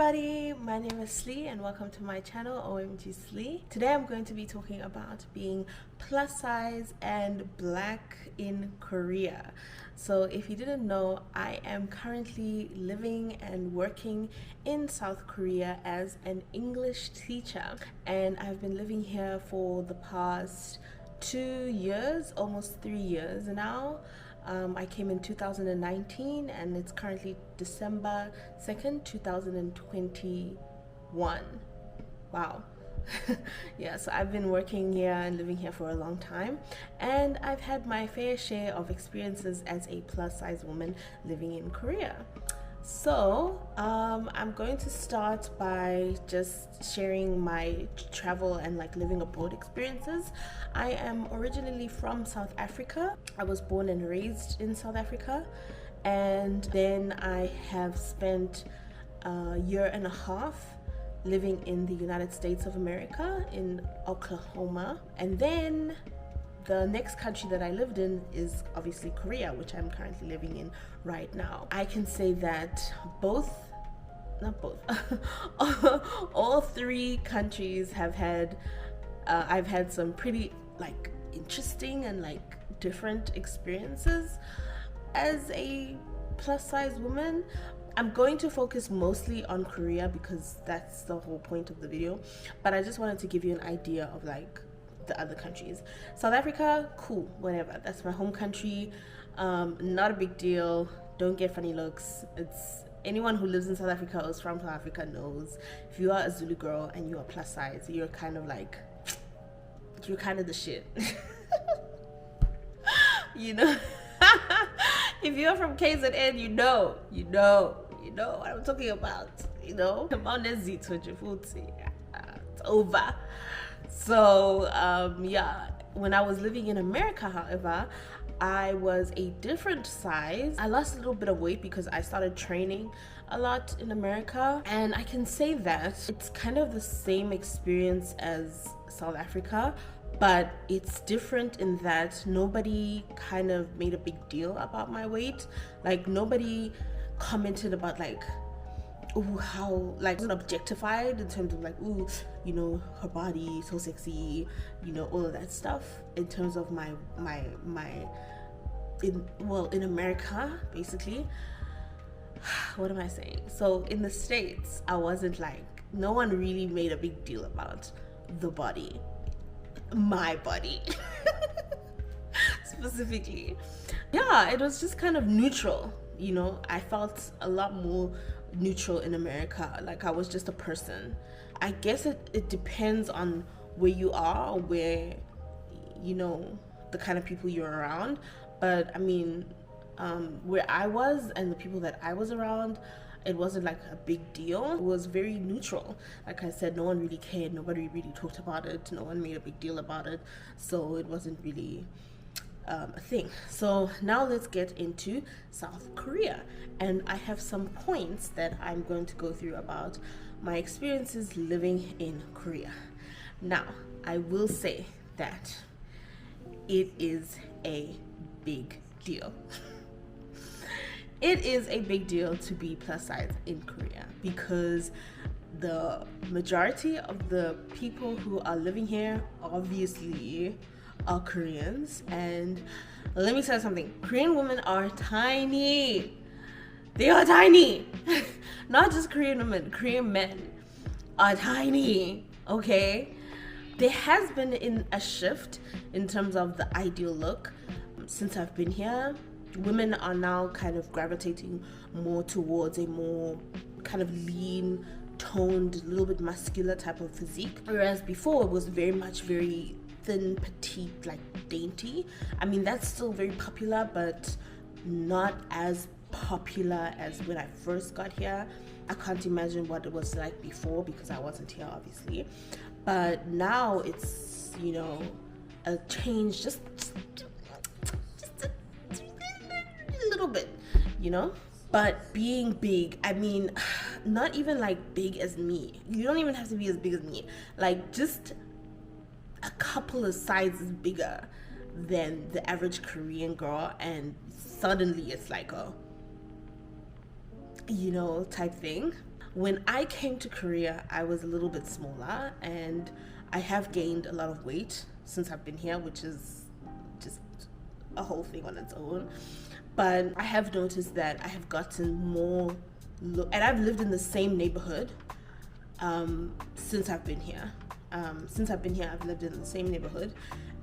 everybody, my name is Slee and welcome to my channel OMG Slee. Today I'm going to be talking about being plus size and black in Korea. So if you didn't know, I am currently living and working in South Korea as an English teacher, and I've been living here for the past 2 years, almost 3 years now. I came in 2019 and it's currently December 2nd, 2021. Wow. Yeah, so I've been working here and living here for a long time, and I've had my fair share of experiences as a plus size woman living in Korea. So I'm going to start by just sharing my travel and living abroad experiences. I am originally from South Africa. I was born and raised in South Africa, and then I have spent a year and a half living in the United States of America in Oklahoma, and then the next country that I lived in is obviously Korea, which I'm currently living in right now. I can say that all three countries have had, I've had some pretty interesting and different experiences as a plus size woman. I'm going to focus mostly on Korea because that's the whole point of the video, but I just wanted to give you an idea of the other countries. South Africa, cool, whatever, that's my home country. Not a big deal, don't get funny looks. It's anyone who lives in South Africa or is from South Africa knows if you are a Zulu girl and you are plus size, you're kind of the shit. You know. If you're from KZN, you know what I'm talking about, you know. It's over. So yeah, when I was living in America, however, I was a different size. I lost a little bit of weight because I started training a lot in America, and I can say that it's kind of the same experience as South Africa, but it's different in that nobody kind of made a big deal about my weight. Nobody commented about ooh, how wasn't objectified in terms of ooh, you know, her body so sexy, you know, all of that stuff in terms of in America, basically. What am I saying? So in the States, I wasn't no one really made a big deal about the body, my body specifically. Yeah, it was just kind of neutral, you know. I felt a lot more neutral in America. I was just a person. I guess it depends on where you are, where, you know, the kind of people you're around. But I mean, where I was and the people that I was around, it wasn't a big deal. It was very neutral. Like I said, no one really cared, nobody really talked about it, no one made a big deal about it, so it wasn't really a thing. So now let's get into South Korea, and I have some points that I'm going to go through about my experiences living in Korea. Now, I will say that it is a big deal. It is a big deal to be plus size in Korea because the majority of the people who are living here obviously are Koreans, and let me tell you something, Korean women are tiny. They are tiny. Not just Korean women, Korean men are tiny, okay? There has been a shift in terms of the ideal look since I've been here. Women are now kind of gravitating more towards a more kind of lean, toned, a little bit muscular type of physique, whereas before it was very thin, petite, dainty. I mean, that's still very popular, but not as popular as when I first got here. I can't imagine what it was like before because I wasn't here, obviously. But now it's, you know, a change, just a little bit, you know. But being big, I mean, not even big as me. You don't even have to be as big as me. Just a couple of sizes bigger than the average Korean girl, and suddenly it's a, you know, type thing. When I came to Korea, I was a little bit smaller, and I have gained a lot of weight since I've been here, which is just a whole thing on its own. But I have noticed that I have gotten more and I've lived in the same neighborhood since I've been here. I've lived in the same neighborhood,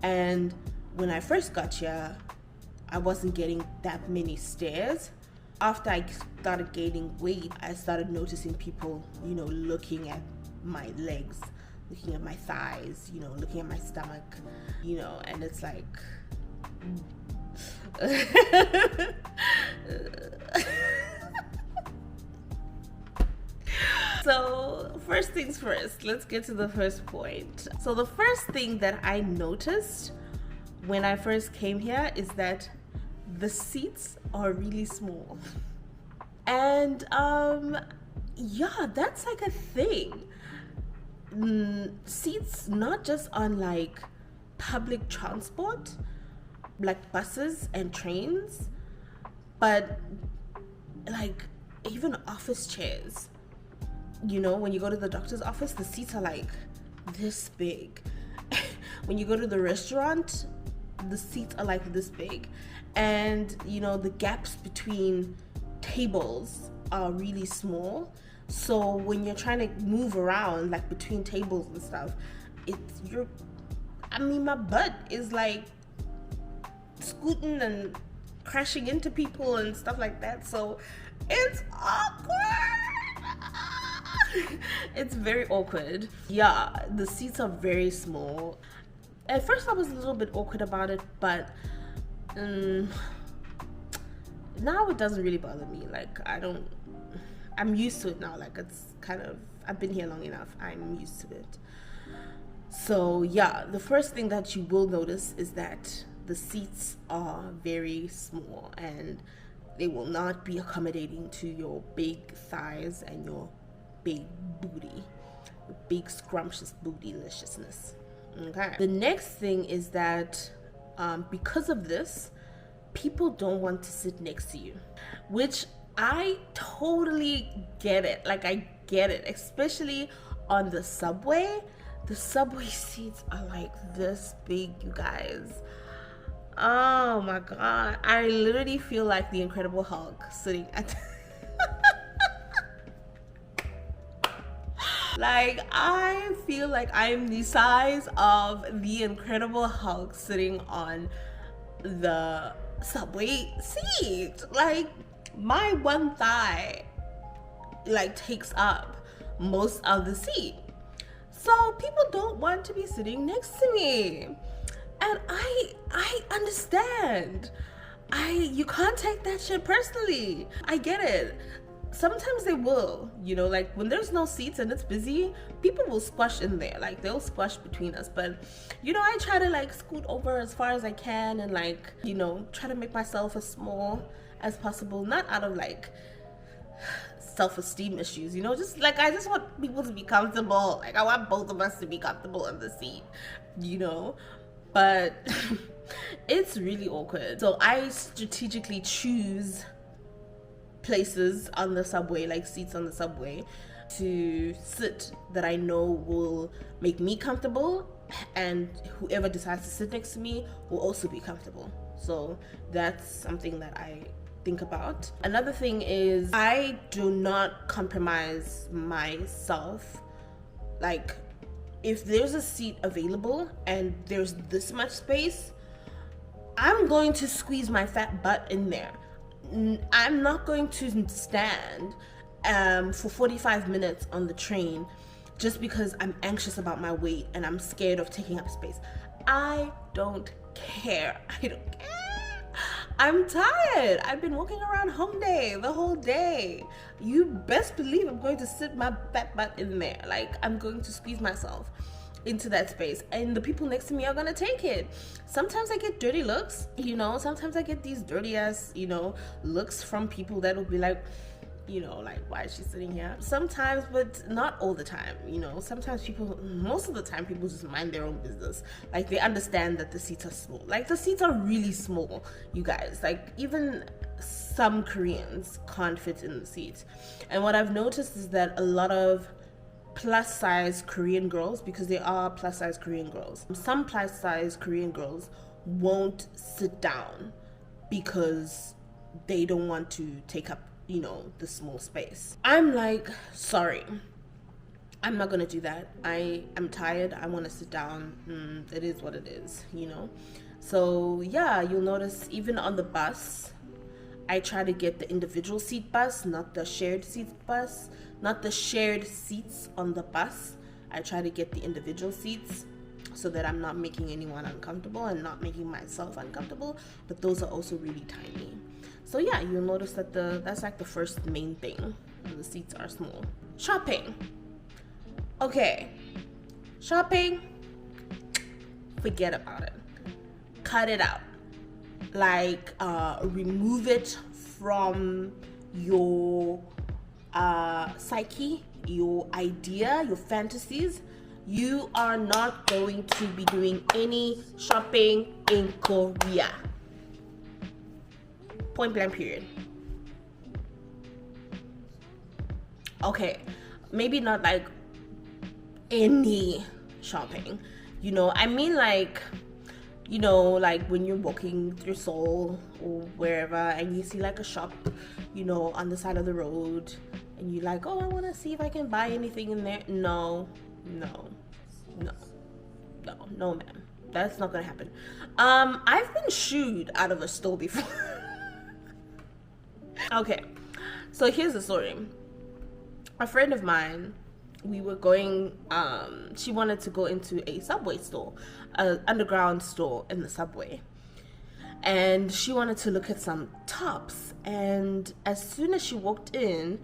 and when I first got here, I wasn't getting that many stares. After I started gaining weight, I started noticing people, looking at my legs, looking at my thighs, looking at my stomach, and it's like, so first things first, let's get to the first point. So the first thing that I noticed when I first came here is that the seats are really small. And yeah, that's like a thing. Seats not just on like public transport, like buses and trains, but like even office chairs. When you go to the doctor's office, the seats are like this big. When you go to the restaurant, the seats are like this big. And the gaps between tables are really small. So when you're trying to move around like between tables and stuff, my butt is like scooting and crashing into people and stuff like that. So it's awkward. It's very awkward. Yeah, the seats are very small. At first I was a little bit awkward about it, but now it doesn't really bother me. Like I'm used to it now. Like it's kind of, I've been here long enough, I'm used to it. So yeah, the first thing that you will notice is that the seats are very small, and they will not be accommodating to your big thighs and your big booty, big scrumptious bootyliciousness. Okay. The next thing is that because of this, people don't want to sit next to you, which I totally get it. Like I get it, especially on the subway. The subway seats are like this big, you guys. Oh my god, I literally feel like the Incredible Hulk sitting at like I feel like I'm the size of the Incredible Hulk sitting on the subway seat. Like my one thigh like takes up most of the seat. So people don't want to be sitting next to me. And I understand. You can't take that shit personally. I get it. Sometimes they will, like when there's no seats and it's busy, people will squash in there. Like they'll squash between us. But I try to like scoot over as far as I can and like, try to make myself as small as possible. Not out of like self-esteem issues, just like I just want people to be comfortable. Like I want both of us to be comfortable in the seat, but it's really awkward. So I strategically choose places on the subway, like seats on the subway, to sit that I know will make me comfortable, and whoever decides to sit next to me will also be comfortable. So that's something that I think about. Another thing is I do not compromise myself. Like if there's a seat available and there's this much space, I'm going to squeeze my fat butt in there. I'm not going to stand for 45 minutes on the train just because I'm anxious about my weight and I'm scared of taking up space. I don't care. I'm tired. I've been walking around Hongdae the whole day. You best believe I'm going to sit my fat butt in there. Like I'm going to squeeze myself into that space, and the people next to me are gonna take it. Sometimes I get dirty looks, sometimes I get these dirty ass, looks from people that will be like, you know, like, why is she sitting here? Sometimes, but not all the time, you know. Sometimes people, most of the time, people just mind their own business. Like, they understand that the seats are small. Like, the seats are really small, you guys. Like, even some Koreans can't fit in the seats. And what I've noticed is that a lot of plus size Korean girls, because they are plus size Korean girls, some plus size Korean girls won't sit down because they don't want to take up, you know, the small space. I'm like, sorry, I'm not gonna do that. I am tired, I want to sit down. It is what it is, you know. So yeah, you'll notice even on the bus, I try to get the individual seat bus, not the shared seat bus, not the shared seats on the bus. I try to get the individual seats so that I'm not making anyone uncomfortable and not making myself uncomfortable, but those are also really tiny. So yeah, you'll notice that that's like the first main thing. The seats are small. Shopping. Okay, shopping, forget about it. Cut it out. Like, remove it from your psyche, your idea, your fantasies. You are not going to be doing any shopping in Korea. Point blank period. Okay, maybe not like any shopping, you know. I mean, like, you know, like when you're walking through Seoul or wherever and you see like a shop, you know, on the side of the road, and you're like, oh, I want to see if I can buy anything in there. No, ma'am, that's not gonna happen. I've been shooed out of a store before. Okay, so here's the story. A friend of mine, we were going, she wanted to go into a subway store, an underground store in the subway, and she wanted to look at some tops. And as soon as she walked in,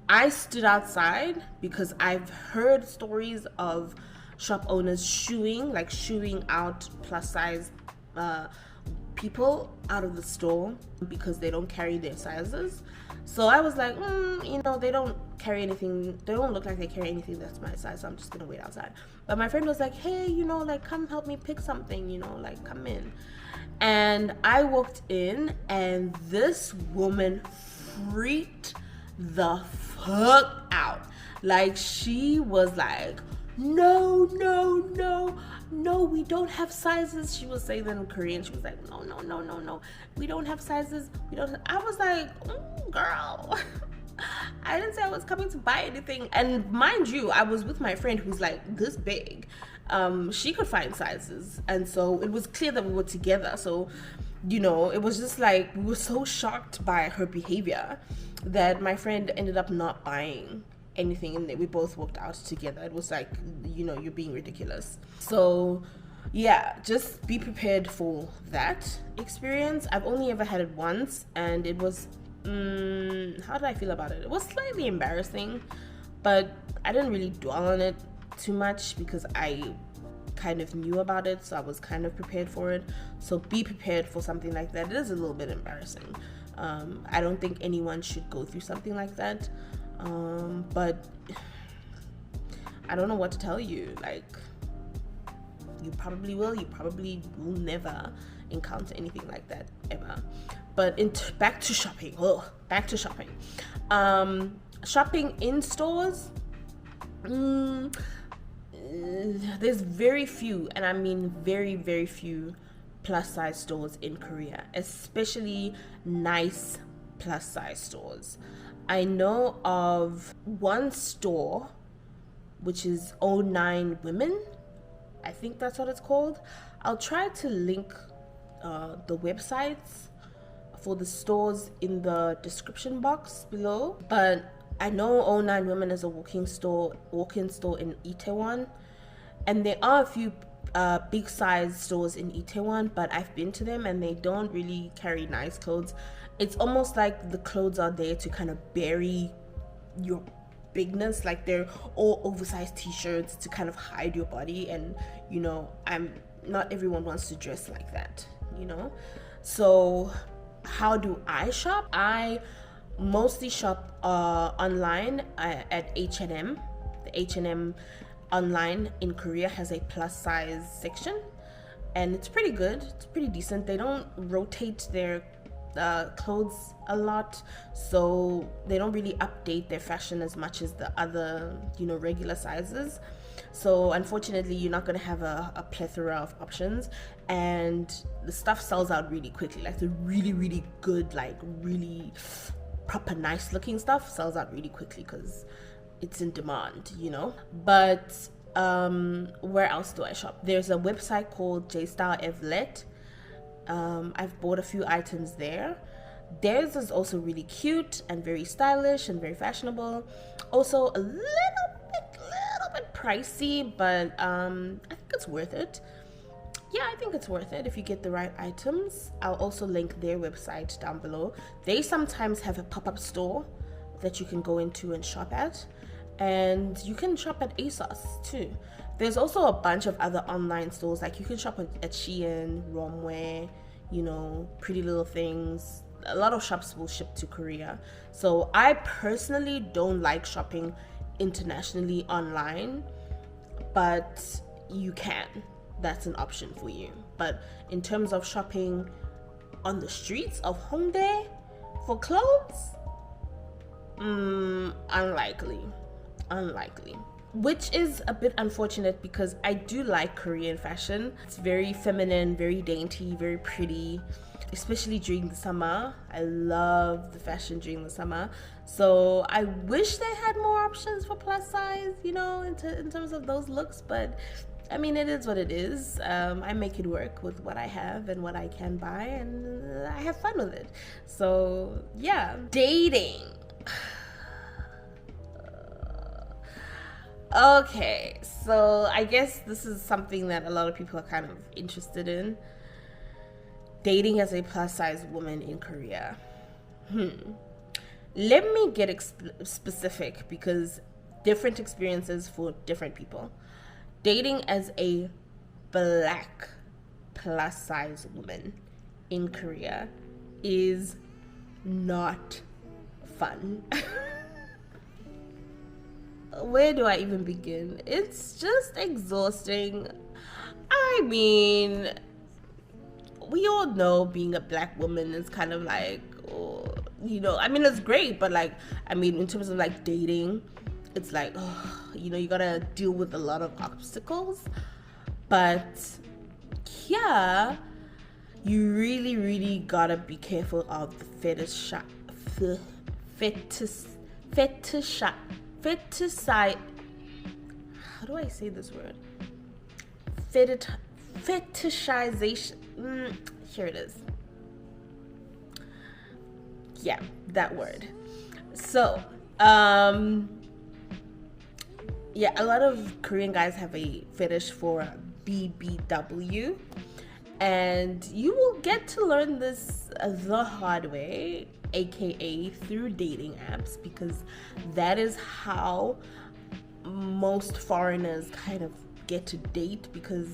I stood outside because I've heard stories of shop owners shooing out plus size people out of the store because they don't carry their sizes. So I was like, you know, they don't carry anything, they don't look like they carry anything that's my size, so I'm just gonna wait outside. But my friend was like, hey, you know, like, come help me pick something, you know, like, come in. And I walked in, and this woman freaked the fuck out. Like, she was like, no, we don't have sizes. She was saying that in Korean. She was like, no, we don't have sizes. I was like, girl, I didn't say I was coming to buy anything. And mind you, I was with my friend who's like this big. She could find sizes, and so it was clear that we were together. So, you know, it was just like, we were so shocked by her behavior that my friend ended up not buying anything, and we both walked out together. It was like, you know, you're being ridiculous. So yeah, just be prepared for that experience. I've only ever had it once, and it was how did I feel about it? It was slightly embarrassing, but I didn't really dwell on it too much because I kind of knew about it, so I was kind of prepared for it. So be prepared for something like that. It is a little bit embarrassing. I don't think anyone should go through something like that. But I don't know what to tell you. Like, you probably will never encounter anything like that ever. But back to shopping. Shopping in stores, there's very few, and I mean very, very few plus size stores in Korea, especially nice plus size stores. I know of one store, which is 09 Women. I think that's what it's called. I'll try to link the websites for the stores in the description box below. But I know 09 Women is a walk-in store in Itaewon, and there are a few big size stores in Itaewon, but I've been to them and they don't really carry nice clothes. It's almost like the clothes are there to kind of bury your bigness, like they're all oversized t-shirts to kind of hide your body, and you know, not everyone wants to dress like that, you know. So how do I shop? I mostly shop online at H&M. The H&M online in Korea has a plus size section, and it's pretty good. It's pretty decent. They don't rotate their clothes a lot, so they don't really update their fashion as much as the other, regular sizes. So unfortunately, you're not going to have a plethora of options, and the stuff sells out really quickly. Like the really, really good, like really proper nice looking stuff sells out really quickly because it's in demand, But where else do I shop? There's a website called JStyle Evlet. I've bought a few items there. Theirs is also really cute and very stylish and very fashionable. Also a little bit pricey, but I think it's worth it. Yeah, I think it's worth it if you get the right items. I'll also link their website down below. They sometimes have a pop-up store that you can go into and shop at, and you can shop at ASOS too. There's also a bunch of other online stores, like you can shop at Shein, Romwe, Pretty Little Things. A lot of shops will ship to Korea. So I personally don't like shopping internationally online, but you can. That's an option for you. But in terms of shopping on the streets of Hongdae for clothes, unlikely, which is a bit unfortunate because I do like Korean fashion. It's very feminine, very dainty, very pretty, especially during the summer. I love the fashion during the summer. So I wish they had more options for plus size, in terms of those looks, but I mean, it is what it is. I make it work with what I have and what I can buy, and I have fun with it. So yeah, dating. Okay, so I guess this is something that a lot of people are kind of interested in. Dating as a plus size woman in Korea. Let me get specific because different experiences for different people. Dating as a black plus size woman in Korea is not fun. Where do I even begin? It's just exhausting. I mean, we all know being a black woman is kind of like, I mean, it's great, but like, I mean, in terms of like dating, it's like, you gotta deal with a lot of obstacles. But yeah, you really, really gotta be careful of the fetish. How do I say this word? Fetishization. Here it is. Yeah, that word. So, yeah, a lot of Korean guys have a fetish for BBW, and you will get to learn this the hard way, aka through dating apps, because that is how most foreigners kind of get to date, because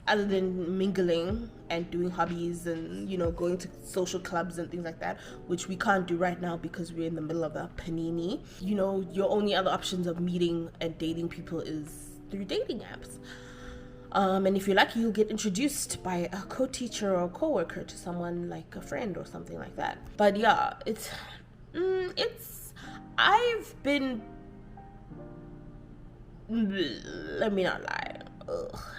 other than mingling and doing hobbies and going to social clubs and things like that, which we can't do right now because we're in the middle of a panini, your only other options of meeting and dating people is through dating apps. And if you're lucky, you'll get introduced by a co-teacher or co-worker to someone like a friend or something like that. But yeah, I've been, let me not lie,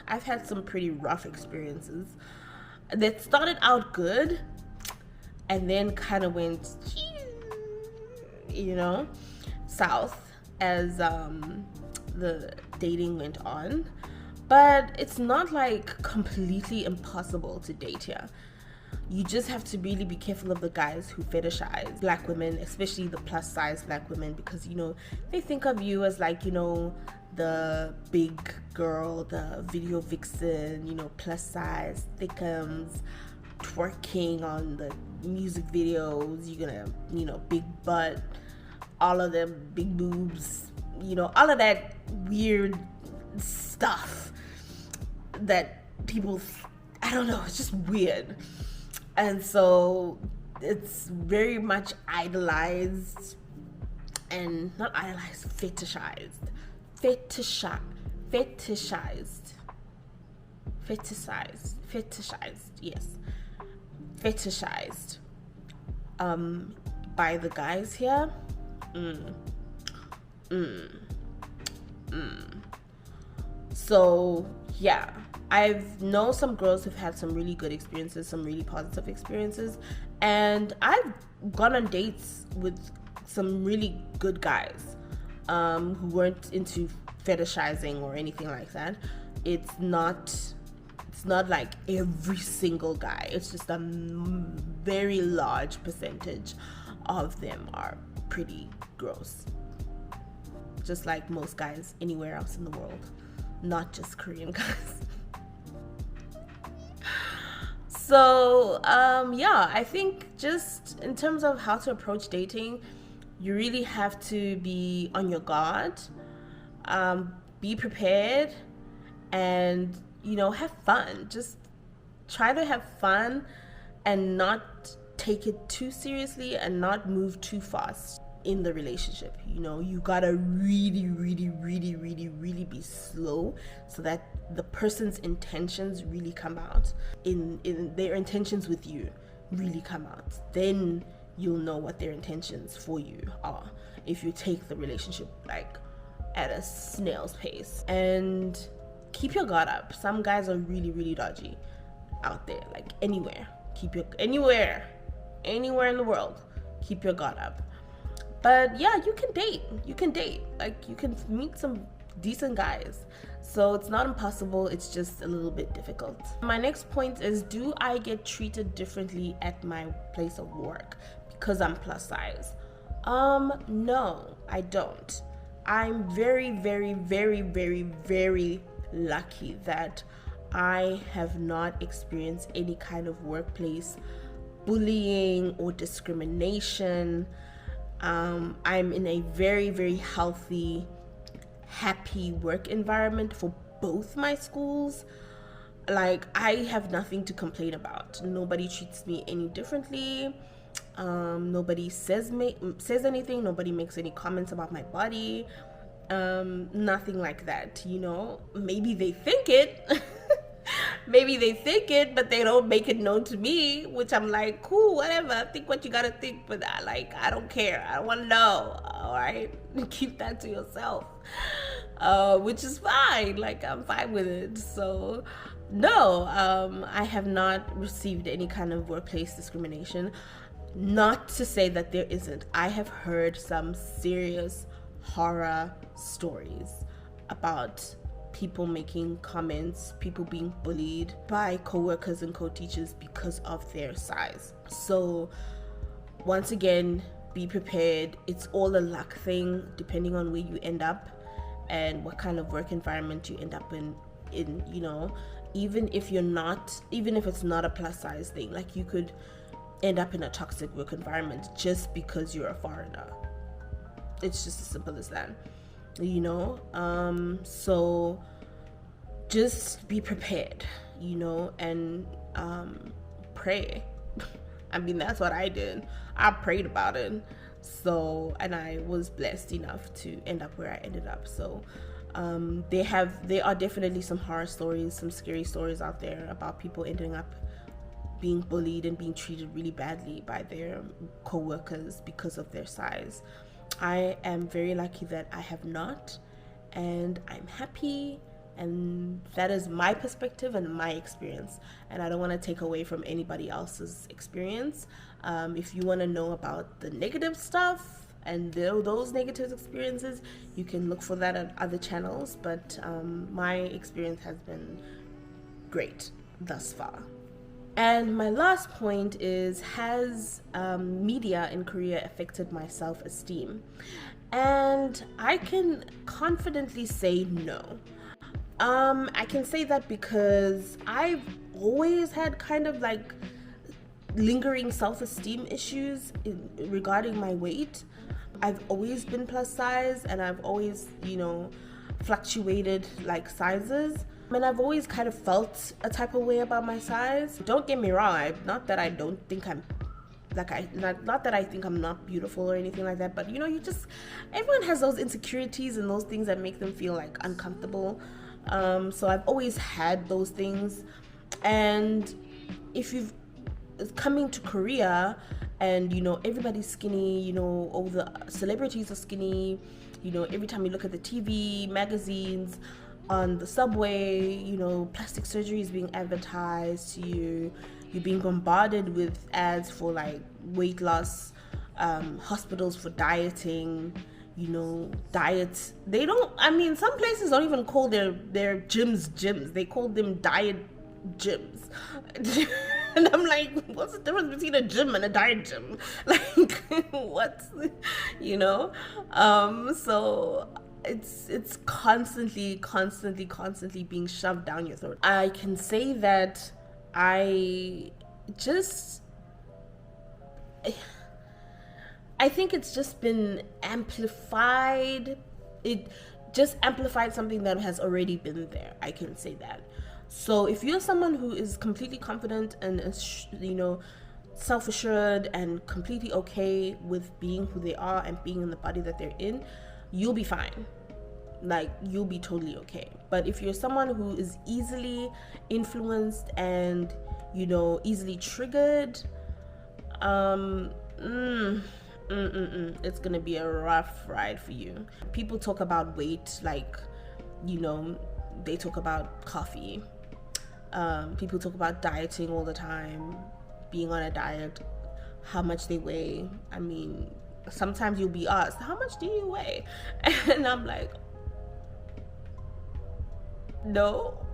I've had some pretty rough experiences that started out good and then kind of went, south as the dating went on. But it's not like completely impossible to date here. You just have to really be careful of the guys who fetishize black women, especially the plus size black women, because they think of you as like the big girl, the video vixen, plus size, thickums, twerking on the music videos, you're gonna, big butt, all of them big boobs, all of that weird stuff that people, I don't know, it's just weird. And so it's very much idolized, and not idolized, fetishized, yes, fetishized by the guys here. So yeah, I've known some girls who've had some really good experiences, some really positive experiences, and I've gone on dates with some really good guys who weren't into fetishizing or anything like that. It's not like every single guy. It's just a very large percentage of them are pretty gross, just like most guys anywhere else in the world, not just Korean guys. So yeah, I think just in terms of how to approach dating, you really have to be on your guard, be prepared, and have fun. Just try to have fun and not take it too seriously and not move too fast in the relationship. You gotta really be slow so that the person's intentions really come out, in their intentions with you really come out. Then you'll know what their intentions for you are, if you take the relationship like at a snail's pace. And keep your guard up. Some guys are really dodgy out there, like anywhere in the world. Keep your guard up. But yeah, you can date, like you can meet some decent guys, so it's not impossible, it's just a little bit difficult. My next point is, do I get treated differently at my place of work because I'm plus size? No, I don't. I'm very lucky that I have not experienced any kind of workplace bullying or discrimination. I'm in a very healthy, happy work environment for both my schools. Like, I have nothing to complain about. Nobody treats me any differently. Nobody says anything. Nobody makes any comments about my body. Nothing like that. Maybe they think it. But they don't make it known to me, which I'm like, cool, whatever, think what you gotta think, but I don't care, I don't want to know. All right, keep that to yourself, which is fine. Like, I'm fine with it. So no, I have not received any kind of workplace discrimination. Not to say that there isn't. I have heard some serious horror stories about people making comments, people being bullied by co-workers and co-teachers because of their size. So once again, be prepared. It's all a luck thing, depending on where you end up and what kind of work environment you end up in. Even if it's not a plus size thing, like, you could end up in a toxic work environment just because you're a foreigner. It's just as simple as that. So just be prepared, and pray. I mean, that's what I did. I prayed about it. So, and I was blessed enough to end up where I ended up. So there are definitely some horror stories, some scary stories out there about people ending up being bullied and being treated really badly by their co-workers because of their size. I am very lucky that I have not, and I'm happy, and that is my perspective and my experience, and I don't want to take away from anybody else's experience. If you want to know about the negative stuff and those negative experiences, you can look for that on other channels, but my experience has been great thus far. And my last point is, has media in Korea affected my self-esteem? And I can confidently say no. I can say that because I've always had kind of like lingering self-esteem issues regarding my weight. I've always been plus size, and I've always, fluctuated like sizes. And I've always kind of felt a type of way about my size. Don't get me wrong, not that I don't think I'm not that I think I'm not beautiful or anything like that, but you know, everyone has those insecurities and those things that make them feel like uncomfortable. So I've always had those things. And if you've coming to Korea and, you know, everybody's skinny, you know, all the celebrities are skinny, you know, every time you look at the TV, magazines, on the subway, you know, plastic surgery is being advertised to you. You're being bombarded with ads for like weight loss, hospitals for dieting, you know, diets. They don't, I mean, some places don't even call their gyms. They call them diet gyms. And I'm like, what's the difference between a gym and a diet gym? Like, what's, you know? So it's constantly being shoved down your throat. I can say that I think it's just been amplified. It just amplified something that has already been there. I can say that. So if you're someone who is completely confident and is, you know, self-assured and completely okay with being who they are and being in the body that they're in, you'll be fine. Like, you'll be totally okay. But if you're someone who is easily influenced and, you know, easily triggered, it's gonna be a rough ride for you. People talk about weight, like, you know, they talk about coffee. People talk about dieting all the time, being on a diet, how much they weigh. I mean, sometimes you'll be asked, how much do you weigh? And I'm like, no.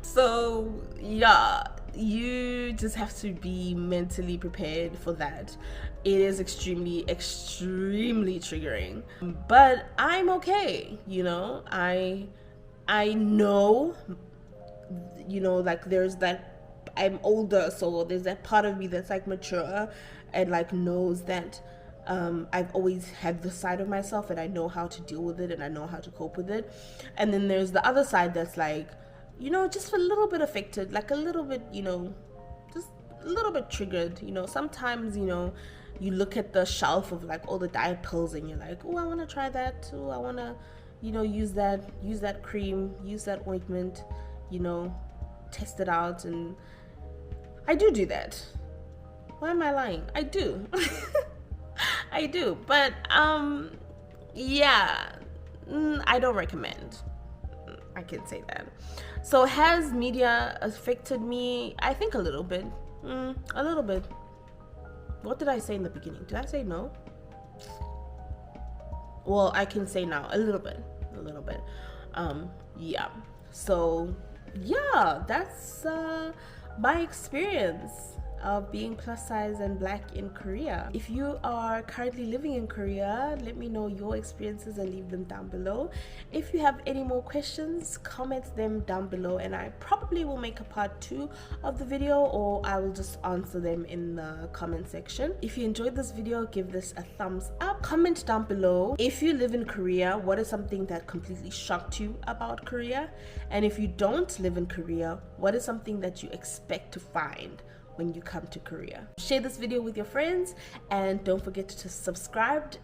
So yeah, you just have to be mentally prepared for that. It is extremely triggering, but I'm okay. You know, I know, you know, like, there's that, I'm older, so there's that part of me that's like mature and like knows that I've always had this side of myself and I know how to deal with it and I know how to cope with it. And then there's the other side that's like, you know, just a little bit affected, like a little bit, you know, just a little bit triggered. You know, sometimes, you know, you look at the shelf of like all the diet pills and you're like, oh, I want to try that. Oh, I want to, you know, use that cream, use that ointment, you know, test it out. And I do that. Why am I lying? I do. I do. But yeah, I don't recommend. I can say that. So has media affected me? I think a little bit. A little bit. What did I say in the beginning? Did I say no? Well, I can say now. A little bit. Yeah. So yeah, that's my experience of being plus size and black in Korea. If you are currently living in Korea, let me know your experiences and leave them down below. If you have any more questions, comment them down below and I probably will make a part 2 of the video, or I will just answer them in the comment section. If you enjoyed this video, give this a thumbs up. Comment down below if you live in Korea, what is something that completely shocked you about Korea? And if you don't live in Korea, what is something that you expect to find when you come to Korea? Share this video with your friends and don't forget to subscribe.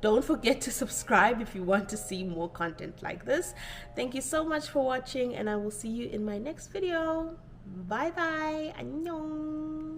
Don't forget to subscribe if you want to see more content like this. Thank you so much for watching and I will see you in my next video. Bye bye. Annyeong.